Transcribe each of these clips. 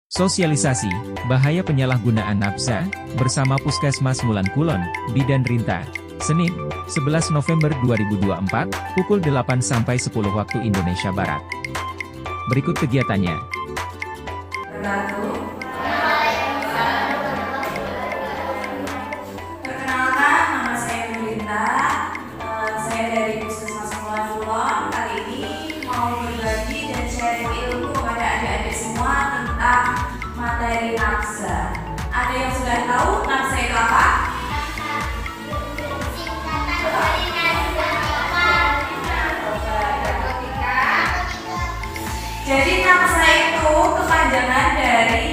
Sosialisasi, bahaya penyalahgunaan nafsa, bersama Puskesmas Mulan Kulon, Bidan Rinta. Senin, 11 November 2024, pukul 8 sampai 10 waktu Indonesia Barat. Berikut kegiatannya. Perkenalkan, nama saya Rinta. Saya dari Puskesmas Mulan Kulon. Kali ini mau berbagi dan sharing ilmu kepada adik-adik semua tentang materi nafsa. Ada yang sudah tahu nafsa itu apa? Jadi nafsa itu kepanjangan dari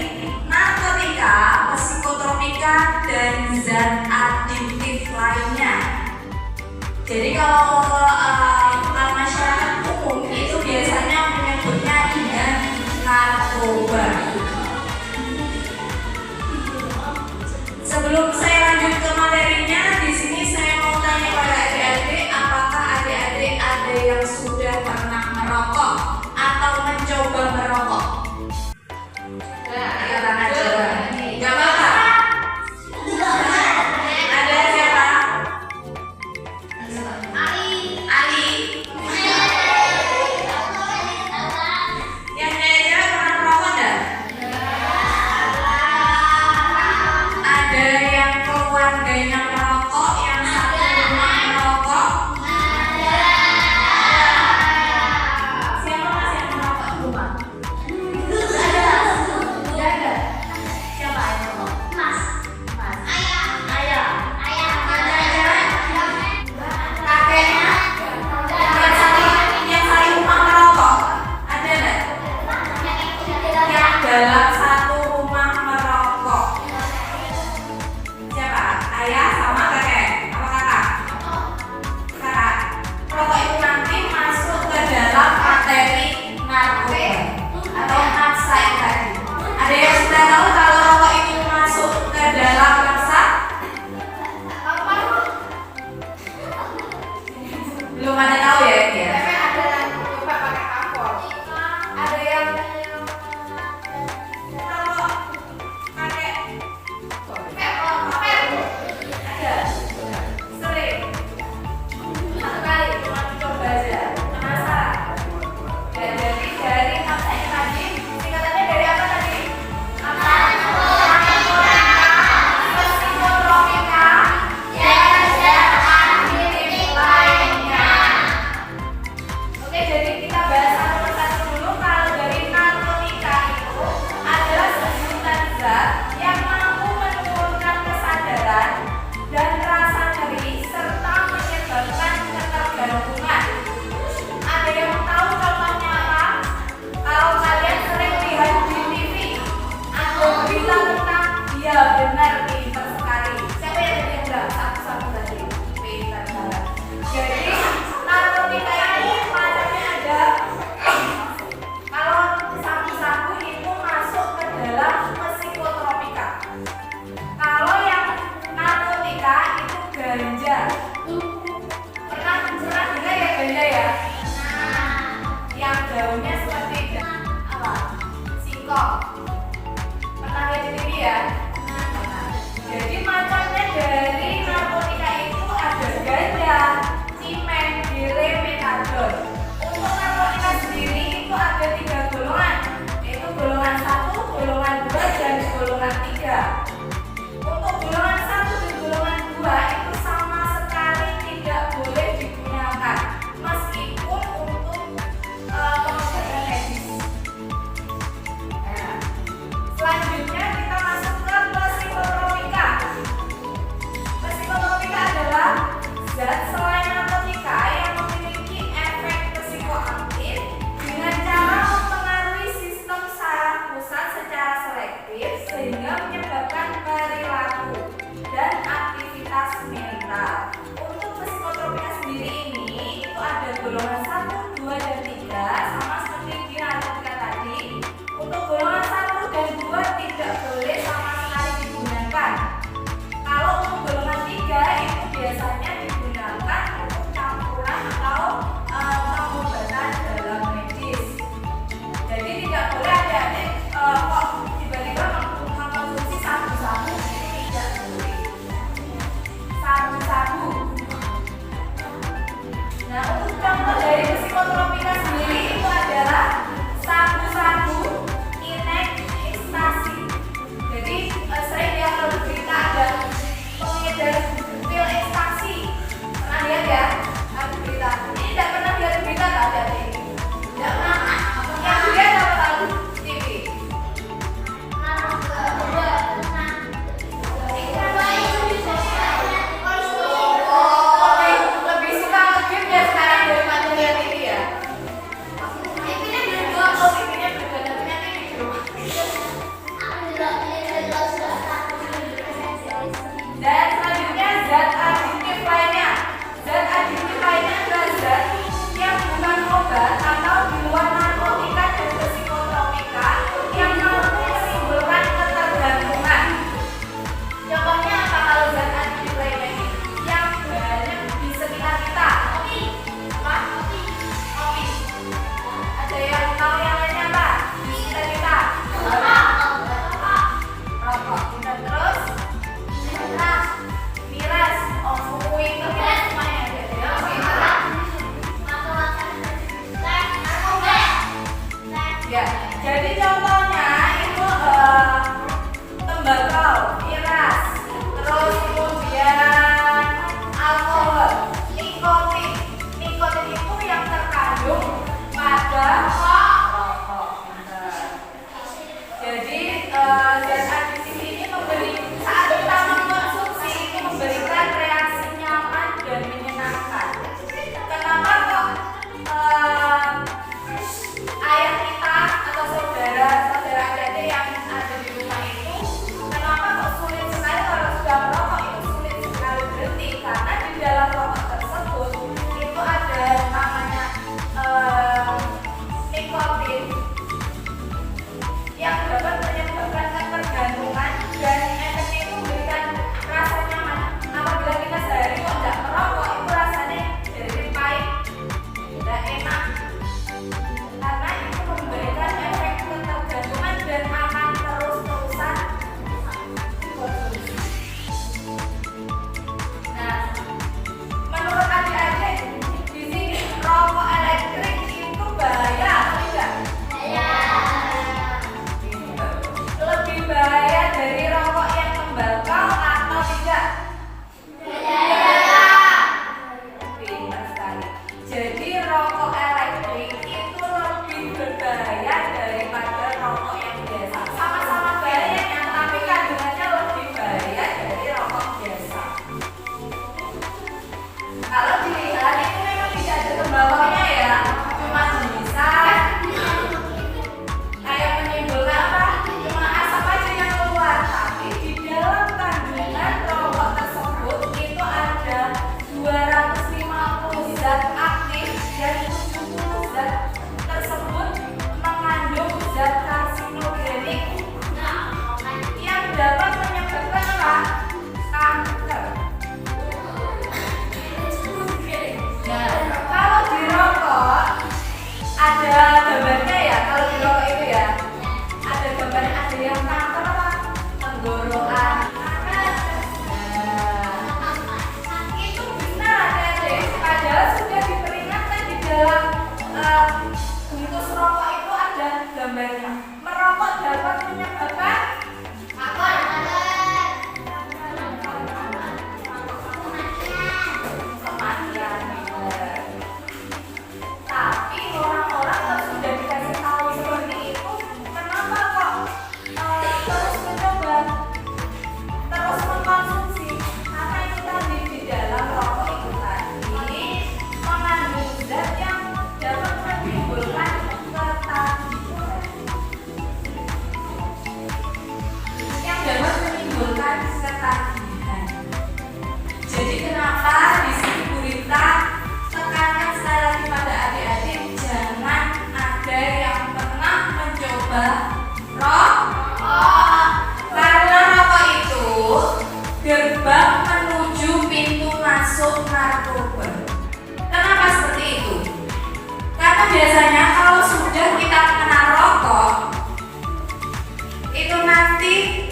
narkotika, psikotropika, dan zat adiktif lainnya. Jadi kalau masyarakat umum itu biasanya menyebutnya dengan narkoba. Sebelum saya lanjut ke materinya, di sini saya mau tanya pada adik-adik, apakah adik-adik ada yang sudah pernah merokok atau mencoba merokok? Angkat tangan coba. Gak apa-apa. Ada siapa? Ali. Yang kayaknya pernah merokok enggak? Ada yang keluarganya merokok, yang satu rumah merokok? Siapa mas yang merokok di rumah? Tidak ada. Siapa yang merokok? Mas. Ayah. Kakeknya? Yang satu rumah merokok? Ada enggak? Yang dalam satu rumah merokok? Siapa? Ayah sama kakek? Apa kakak? Kakak. Rokok itu nanti masuk ke dalam materi narkoba atau nafsa yang tadi. Ada yang sudah tahu kalau rokok itu masuk ke dalam nafsa? Belum ada tahu ya ini ya? Ada yang kalau pakai ada sering satu kali cuma coba aja penasaran. Dan dari nafsa ini tadi singkatannya dari apa tadi? Psikotropika dan zat adiktif lainnya. Oke, jadi kita bahas satu persatu dulu. Kalau dari narkotika itu adalah sebutan zat yang mampu menurunkan kesadaran dan rasa nyeri serta menyebabkan ketergantungan. Ada yang tahu contohnya apa? Kalau kalian sering lihat di TV, ada berita tentang dia benar pintar sekali. Siapa yang tadi enggak? Satu-satu tadi pintar banget. Jadi narkotika ini macamnya ada. Kalau sabu-sabu itu masuk ke dalam psikotropika. Kalau yang narkotika itu ganja. Pernah dengar ya ganja ya? Yang daunnya seperti apa? Singkong. Pernah lihat di TV ya? Jadi macamnya dari narkotika itu ada ganja, cimen, bile, metadon. Untuk narkotika sendiri itu ada 3 golongan, yaitu golongan 1, golongan 2, dan golongan 3. Untuk golongan 1 dan golongan 2 itu sama sekali tidak boleh digunakan meskipun untuk pengobatan medis. Selanjutnya kita masuk ke psikotropika.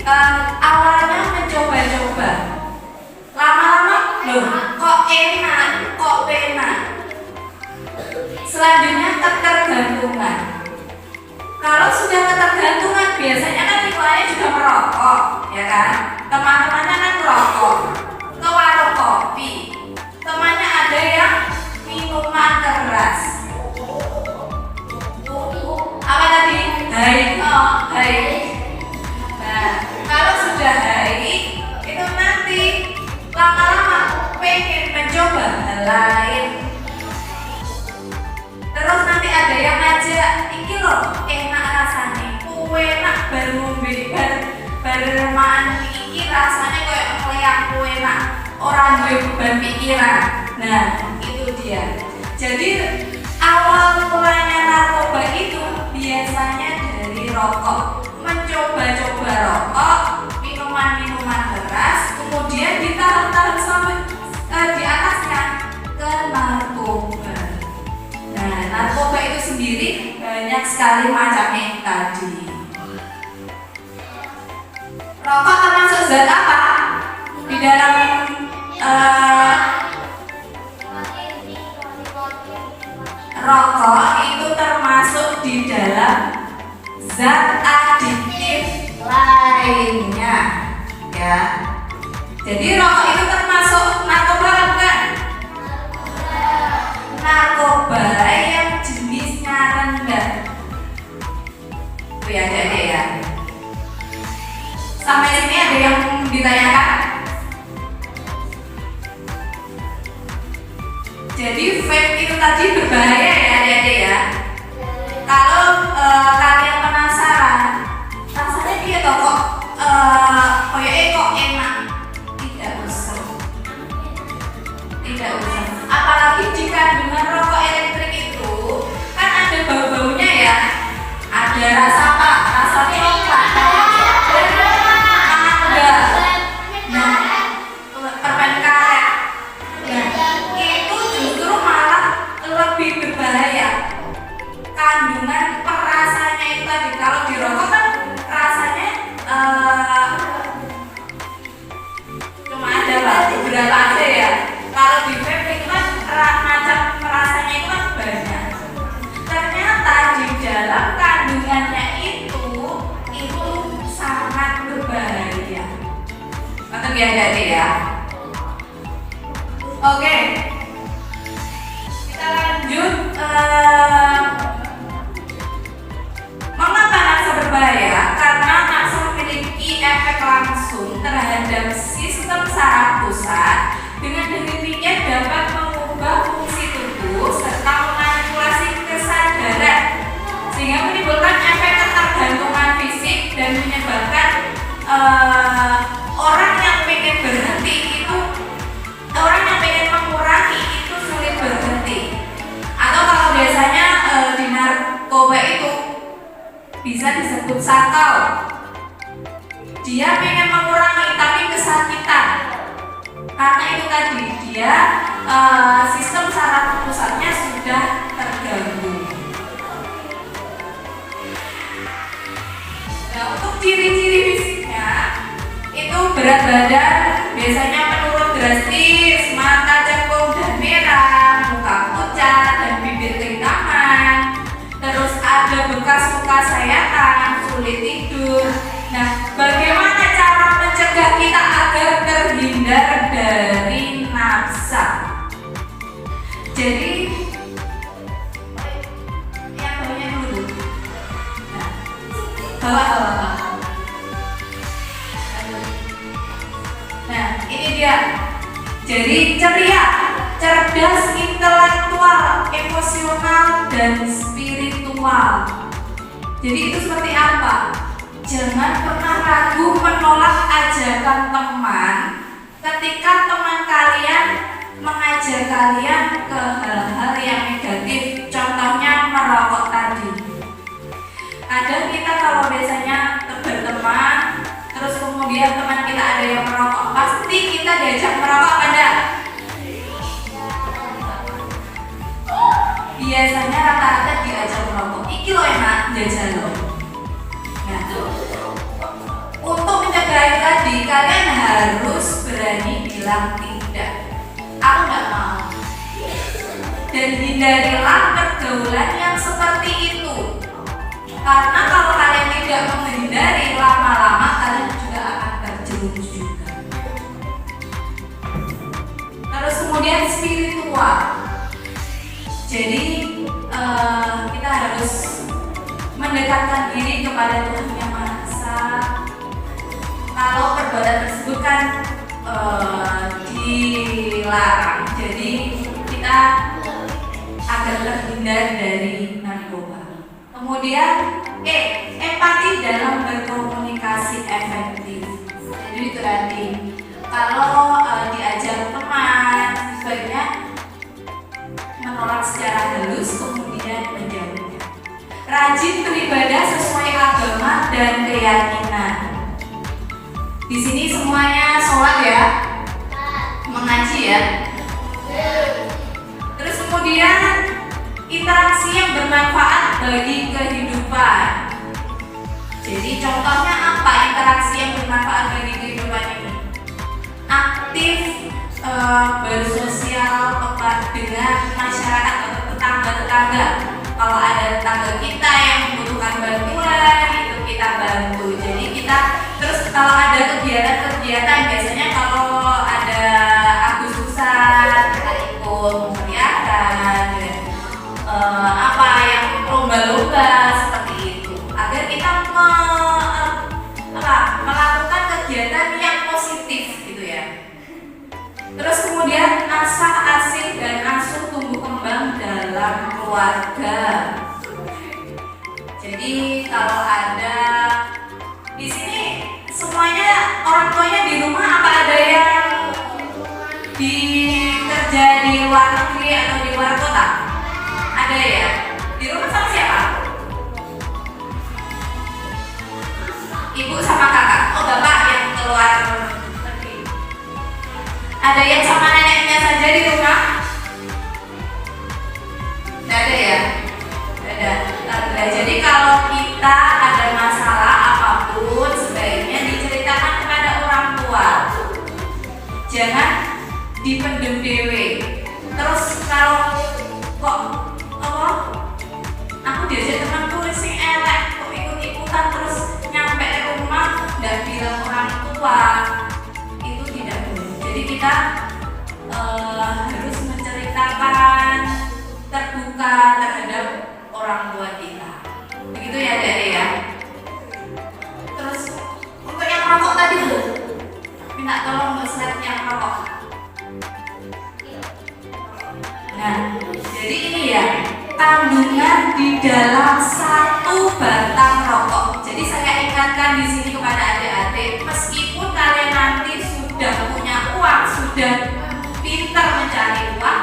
awalnya mencoba-coba, lama-lama loh kok enak, kok enak. Selanjutnya ketergantungan. Kalau sudah ketergantungan biasanya kan lingkungannya juga merokok, ya kan? Teman-temannya kan merokok, ke warung kopi, temannya ada yang minuman keras. Apa tadi? Hai, hai. Nah, kalau sudah hai, itu nanti lama-lama pengen mencoba hal lain. Terus nanti ada yang ngajak, iki loh enak rasanya, enak bermain iki rasanya kayak meleak enak, orang duwe beban pikiran. Nah, itu dia. Jadi awal mulanya narkoba itu biasanya dari rokok, mencoba-coba rokok, minuman-minuman keras, kemudian ditahan-tahan sampai di atasnya ke narkoba. Nah, narkoba itu sendiri banyak sekali macamnya tadi. Rokok termasuk zat apa? Di dalam rokok itu termasuk di dalam zat adiktif lainnya, ya. Jadi rokok itu termasuk narkoba bukan? Narkoba yang jenisnya rendah. Itu ya, jadi ya. Sampai sini ada yang ditanyakan? Jadi vape itu tadi berbahaya ya adik-adik ya. Kalau kalian penasaran, rasanya dia toh kok kok enak, tidak usah. Tidak usah. Apalagi di kandungan rokok elektrik itu kan ada bau-baunya ya. Ada rasa apa? Rasa coklat, mangga, nah, permen karet. Nah, itu justru malah lebih berbahaya. Kandungan perasanya itu tadi, kalau di rokok kan rasanya cuma ada lah beberapa aja ya. Kalau di vape itu kan macam rasanya itu kan banyak. Ternyata di dalam kandungannya itu sangat berbahaya. Mantap ya adik ya. Oke, kita lanjut. Mengapa naksa berbahaya? Karena naksa memiliki efek langsung terhadap sistem saraf pusat. Dengan demikian dapat mengubah fungsi tubuh serta memanipulasi kesadaran, sehingga menimbulkan efek ketergantungan fisik dan menyebabkan orang yang pengen berhenti itu, orang yang pengen mengurangi itu sulit berhenti. Atau kalau biasanya di narkoba itu bisa disebut sakau. Dia pengen mengurangi tapi kesakitan. Karena itu tadi dia sistem saraf pusatnya sudah terganggu. Nah, untuk ciri-ciri fisiknya itu berat badan biasanya menurun drastis, mata cekung dan merah, muka pucat dan bibir keringaman. Terus ada bekas luka sayatan, sulit tidur. Nah, bagaimana cara mencegah kita agar terhindar dari nafsa? Jadi yang bawahnya dulu. Nah, bawah. Nah, ini dia. Jadi ceria, cerdas, intelektual, emosional, dan spiritual. Jadi itu seperti apa? Jangan pernah ragu menolak ajakan teman ketika teman kalian mengajar kalian ke hal-hal yang negatif. Contohnya merokok tadi. Kadang kita kalau biasanya berteman, terus kemudian teman kita ada yang merokok, pasti kita diajak merokok apa enggak? Biasanya rata-rata diajak merokok. Iki lo enak, jajal lo. Nah, untuk kalian harus berani bilang tidak. Aku nggak mau. Dan hindarilah pergaulan yang seperti itu. Karena kalau kalian tidak menghindari, lama-lama kalian juga akan terjerumus juga. Terus kemudian spiritual. Jadi kita harus mendekatkan diri kepada Tuhan Yang Maha Esa. Kalau perbuatan tersebut kan dilarang, jadi kita agar terhindar dari narkoba. Kemudian empati dalam berkomunikasi efektif. Jadi itu tadi, kalau diajak teman sebaiknya menolak secara halus, kemudian menjauhnya. Rajin beribadah sesuai agama dan keyakinan. Di sini semuanya sholat ya, mengaji ya. Terus kemudian interaksi yang bermanfaat bagi kehidupan. Jadi contohnya apa interaksi yang bermanfaat bagi kehidupan ini? Aktif bersosial dengan masyarakat atau tetangga-tetangga. Kalau ada tetangga kita yang membutuhkan bantuan, itu kita bantu. Jadi kita terus kalau ada kegiatan-kegiatan, biasanya kalau ada Agustusan kita ikut memeriahkan, apa yang lomba-lomba seperti itu, agar kita melakukan kegiatan yang positif gitu ya. Terus kemudian asah asih dan asuh tumbuh kembang dalam keluarga. Jadi kalau ada di sini semuanya orang tuanya di rumah, apa ada yang kerja di luar negeri atau di luar kota? Ada ya? Di rumah sama siapa? Ibu sama kakak? Oh, bapak yang keluar negeri. Ada yang sama neneknya saja di rumah? Tidak ada ya? Tidak ada. Jadi kalau kita ada masalah apapun, sebaiknya diceritakan kepada orang tua. Jangan dipendem dewe. Terus kalau kok aku diajak temanku sing elek kok ikut-ikutan terus nyampe rumah nggak bilang orang tua, itu tidak boleh. Jadi kita harus menceritakan terbuka terhadap orang tua kita. Begitu ya Dede ya. Terus untuk yang rokok tadi minta tolong untuk slide yang rokok. Nah, jadi ini ya, kandungan di dalam satu batang rokok. Jadi saya ingatkan di sini kepada adik-adik, meskipun kalian nanti sudah punya uang, sudah pintar mencari uang,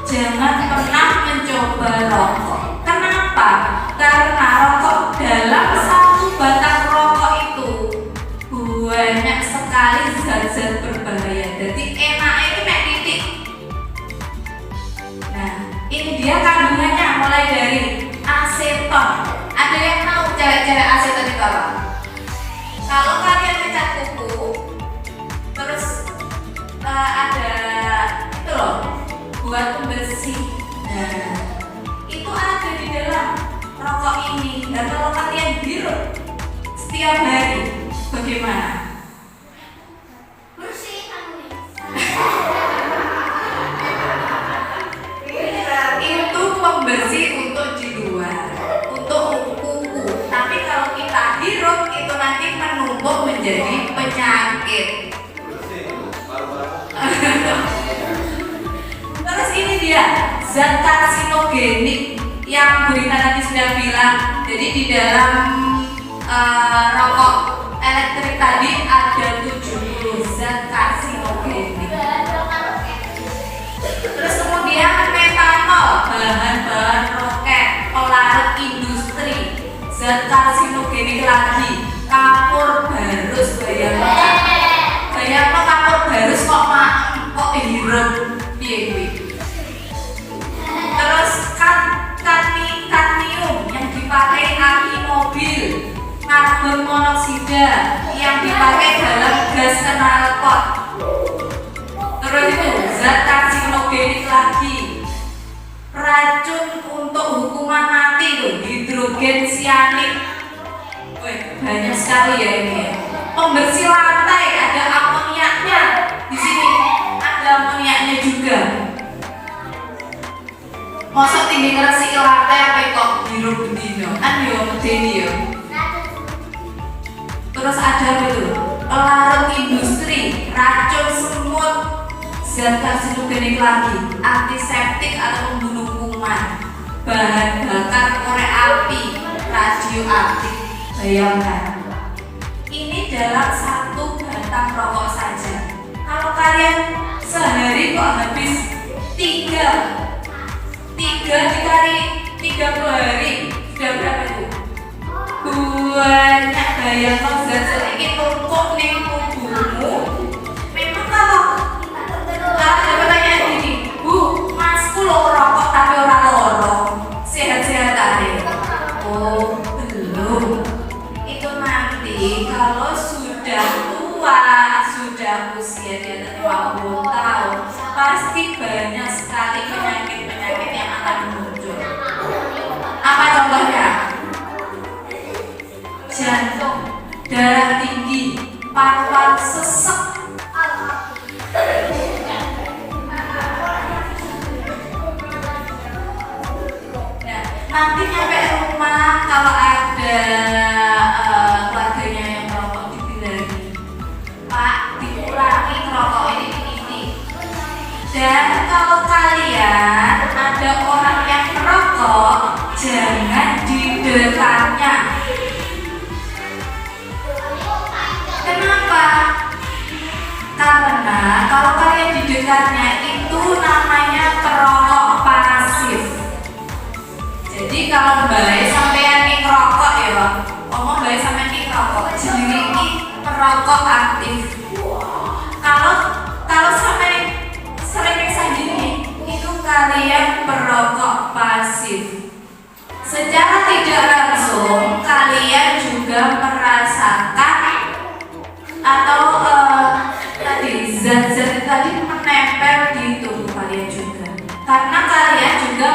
jangan pernah mencoba rokok. Kenapa? Karena rokok dalam satu batang rokok itu banyak sekali zat-zat berbahaya. Jadi enaknya itu kayak titik. Nah, ini dia kandungannya mulai dari aseton. Ada yang tahu cewek-cewek aseton itu apa? Kalau kalian ngecat kuku, terus ada itu loh, buat pembersih. Nah, itu ada di dalam rokok ini. Dan kalau kalian hirup setiap hari, bagaimana? Bersih kamu. Itu pembersih untuk di luar, untuk kuku. Tapi kalau kita hirup itu nanti menumpuk menjadi penyakit. Terus ini dia zat karsinogenik yang Berita tadi sudah bilang. Jadi di dalam rokok elektrik tadi ada 70 zat karsinogenik. Terus kemudian metanol, bahan-bahan roket, pelarut industri, zat karsinogenik lagi, kapur barus, bayang kapur barus kok hirup piye. Terus kadmium yang dipakai aki mobil, karbon monoksida yang dipakai dalam gas knalpot. Terus itu zat karsinogenik lagi, racun untuk hukuman mati tuh, hidrogen sianik. Wih, banyak sekali ya ini ya. Pembersih lantai ada amoniaknya. Di sini ada amoniaknya juga. Masa tinggi ngeresiki lantai apa kok hirup bedino? Kan yo medeni yo. Terus ada apa itu? Pelarut industri, racun semut, zat karsinogenik lagi, antiseptik atau pembunuh kuman, bahan bakar korek api, radioaktif. Bayangkan, ini dalam satu batang rokok saja. Kalau kalian sehari kok habis tiga dikali 30 hari, sudah berapa itu? Banyak. Bayangkan zat ini tumpuk nih tubuhmu. Memang kalau ada pertanyaan gini, Bu, masku lo rokok tapi orang loro, sehat-sehat aja. Oh, belum. Itu nanti kalau sudah tua, sudah usia di atas 50 tahun, pasti banyak sekali penyakit-penyakit yang akan muncul. Apa contohnya? Jantung, darah tinggi, paru-paru sesek. Nanti nyampe rumah kalau ada keluarganya yang merokok dibilangin, Pak, dikurangi rokok ini. Dan kalau kalian ada orang yang merokok, jangan di dekatnya. Kenapa? Karena kalau kalian di dekatnya itu namanya perokok pasif. Jadi kalau baik sampean ning rokok ya, omong baik sampean ning rokok, jenenge iki perokok aktif. Kalau sampean sering sendiri, itu kalian perokok pasif. Secara tidak langsung kalian juga merasakan atau tadi zat-zat tadi menempel di tubuh kalian juga. Karena kalian juga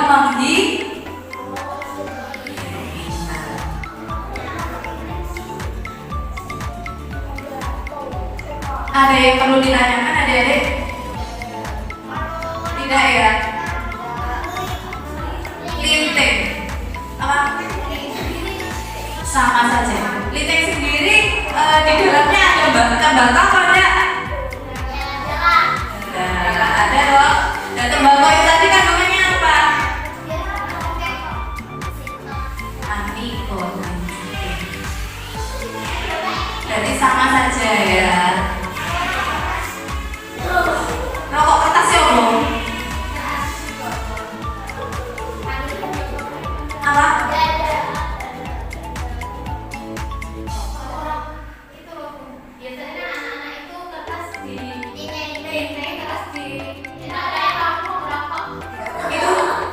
ada yang perlu ditanyakan adik-adik? Tidak ya? Linting apa? Sama saja. Linting sendiri di dalamnya ada tembakau apa enggak? Ada loh. Dan tembakau itu tadi kandungannya apa? Nikotin. Jadi sama saja ya. Rokok kertas ya om? Apa?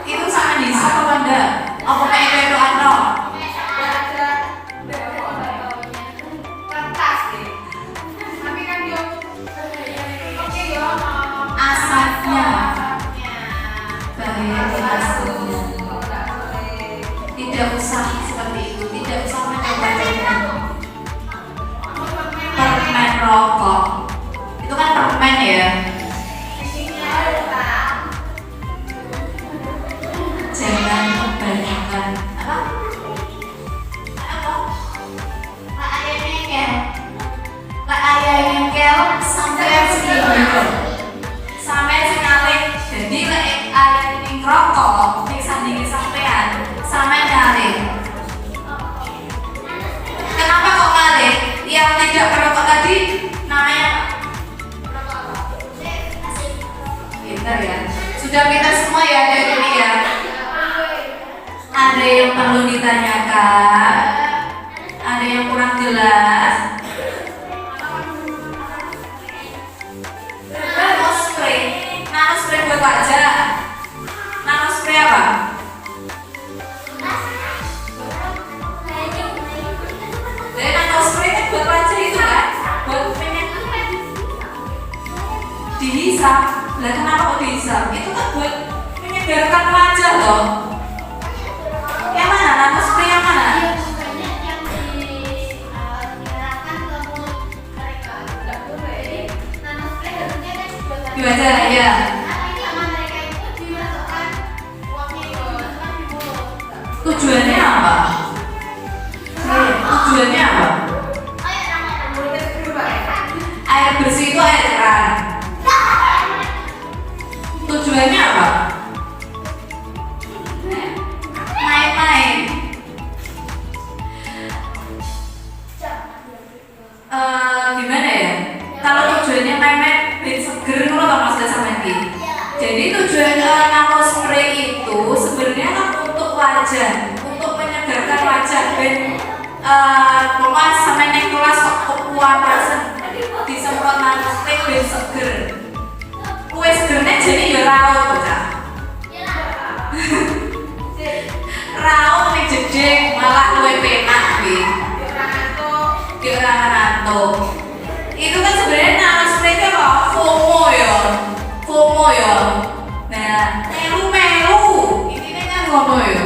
Itu sama di apa enggak? Apa kayak bedoan dong? Asapnya bahaya asapnya. Tidak usah seperti itu, tidak usah mencoba-coba. Permen rokok itu kan permen ya. Jangan kebanyakan apa? Lah ayam engkel sampai segini. Sampai sekali, jadi ayam ini rokok, ini sandingi sampean, sampai nyari. Kenapa kok nyari? Yang tidak merokok tadi namanya pintar ya. Sudah pintar semua ya dari ini ya. Ada yang perlu ditanyakan? Ada yang kurang jelas? Nanospray buat wajah. Nanospray apa? Nanospray buat wajah itu kan? bisa? Itu kan buat menyegarkan wajah loh. Yang mana? Nano spray yang mana? Di wajah ya. Tujuannya apa? Tujuannya apa? Air bersih itu air keran. Tujuannya apa? Main-main. Gimana ya? Kalau tujuannya main-main, biar seger kalau tak masalah sama ini. Jadi tujuan nano spray itu sebenarnya kan untuk wajah, untuk menyegarkan wajah. Ben kelas sama naik kelas kekuatan perasaan disemprot nano spray ben seger. Kue segernya jadi ya raut bocah. Raut nih jedeng malah kue penak wi. Di orang ngantuk. Itu kan sebenarnya nano spray itu apa? FOMO ya. Nah, melu. Intinya kan ngono ya.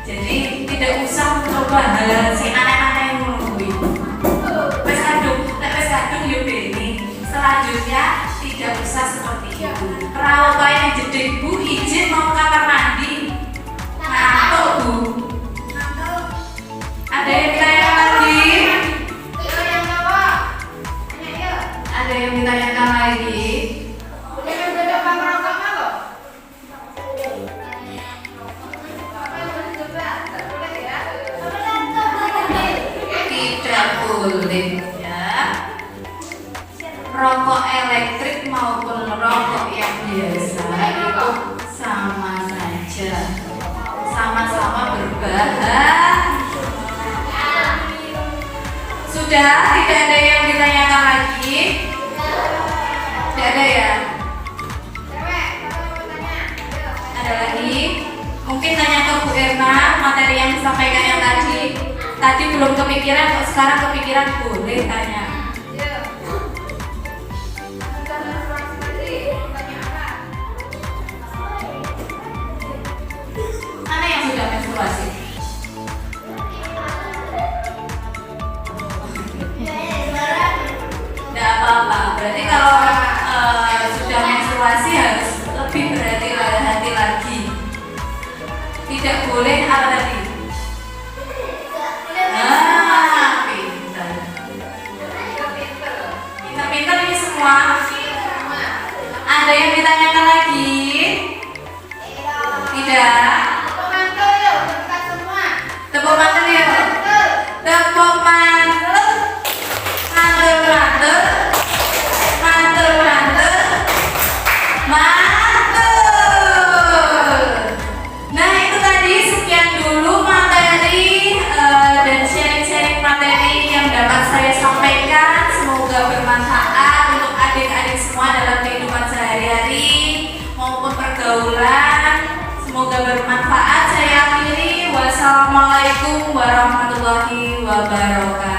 Jadi tidak usah mencoba hal si aneh-aneh ngono kuwi. Wes kadung yo beni. Selanjutnya tidak usah seperti itu. Perawat yang jedeg Bu izin mau kamar mandi. Ngantuk Bu. Ada yang ditanya lagi? Ada yang ditanyakan lagi? Tidak boleh ya. Rokok elektrik maupun rokok yang biasa itu sama saja, sama-sama berbahaya. Sudah, tidak ada yang ditanyakan lagi? Tidak ada ya? Ada lagi? Mungkin tanya ke Bu Erna materi yang disampaikan yang tadi. Tadi belum kepikiran, kok sekarang kepikiran, boleh tanya. Mana yang sudah menstruasi? Tidak apa-apa. Berarti kalau sudah menstruasi harus lebih berhati-hati lagi. Tidak boleh apa tadi? Pintar-pintar ini semua. Ada yang ditanyakan lagi? Tidak. Tepuk mantel ya. Tepuk mantel. Mantel. Nah itu tadi sekian dulu materi dan sharing-sharing materi yang dapat saya sampaikan. Semoga bermanfaat untuk adik-adik semua dalam kehidupan sehari-hari maupun pergaulan. Semoga bermanfaat. Saya akhiri. Wassalamualaikum warahmatullahi wabarakatuh.